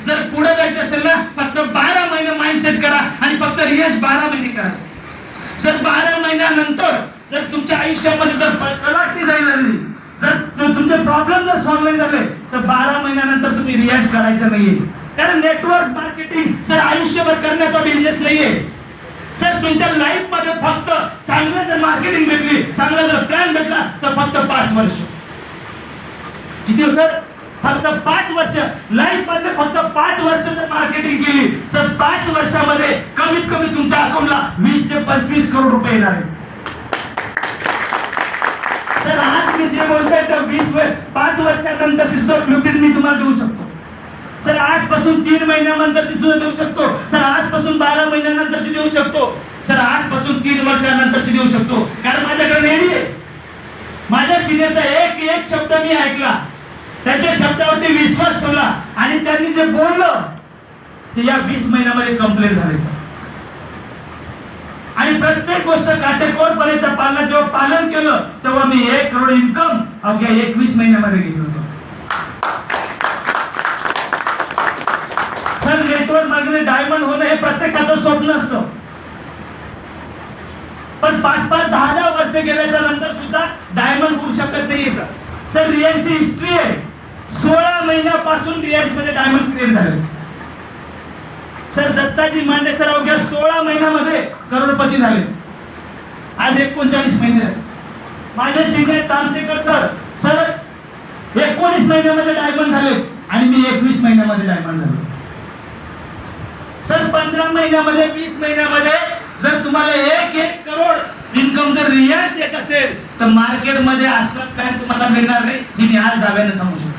जर पुढे जायचं असेल ना फक्त 12 महिने माइंडसेट करा आणि फक्त रियाज 12 महिने करा. सर 12 महिन्यानंतर जर तुमच्या आयुष्यामध्ये जर कलाटणी झाली, जर तुमचे प्रॉब्लेम जर सॉल्व्ह नाही झाले तर 12 महिन्यानंतर तुम्ही रियाज करायचा नाहीये. कारण नेटवर्क मार्केटिंग सर आयुष्यभर करण्याचा बिझनेस नाहीये. सर तुमच्या लाईफ मध्ये फक्त चांगलं जर मार्केटिंग भेटली, चांगला जर प्लॅन भेटला तर फक्त 5 वर्ष. किती सर? फक्त 5 वर्ष. लाईफ मध्ये फक्त 5 वर्ष जर मार्केटिंग केली सर 5 वर्षामध्ये कमीत कमी तुमच्या अकाउंटला 20 ते 25 करोड रुपये येणार आहे. सर आज मी जे बोलतोय तर 5 वर्षानंतरची सुद्धा ब्लूप्रिंट मी तुम्हाला देऊ शकतो. सर आजपासून 3 महिन्यानंतरची सुद्धा देऊ शकतो. सर आजपासून 12 महिन्यानंतरची देऊ शकतो. सर आजपासून 3 वर्षानंतरची देऊ शकतो. कारण माझ्याकडे नाही आहे. माझ्या सिनियरचा एक शब्द मी ऐकला, त्यांच्या शब्दावरती विश्वास ठेवला आणि त्यांनी जे बोललं ते या 20 महिन्यामध्ये कंप्लीट झाले सर. आणि प्रत्येक गोष्ट काटेकोरपणे त्या पालनाचं जेव्हा पालन केलं तेव्हा मी 1 करोड इन्कम अवघ्या 21 महिन्यामध्ये घेतलं sir. Sir network marketing diamond होणं हे प्रत्येकाचं स्वप्न असतं, पण 5-5, 10-10 वर्ष गेल्याच्या नंतर सुद्धा डायमंड होऊ शकत नाहीये सर. सर रिलायन्सची हिस्ट्री आहे, 16 महिन्यापासून रिलायन्स मध्ये डायमंड क्रिएट झाले. सर दत्ताजी मांडे सर अवघ्या 16 महिन्यामध्ये करोडपती झाले. आज 39 महिने झाले. माझे सिनियर तामसेकर सर 19 महिन्यामध्ये डायमंड झाले आणि मी 21 महिन्यामध्ये डायमंड झालो. सर 15 महिन्यामध्ये 20 महिन्यामध्ये जर तुम्हाला 1 करोड इन्कम जर रियाज देत असेल तर मार्केटमध्ये असलं काय तुम्हाला मिळणार नाही, जी मी आज दाव्याने सांगू शकतो.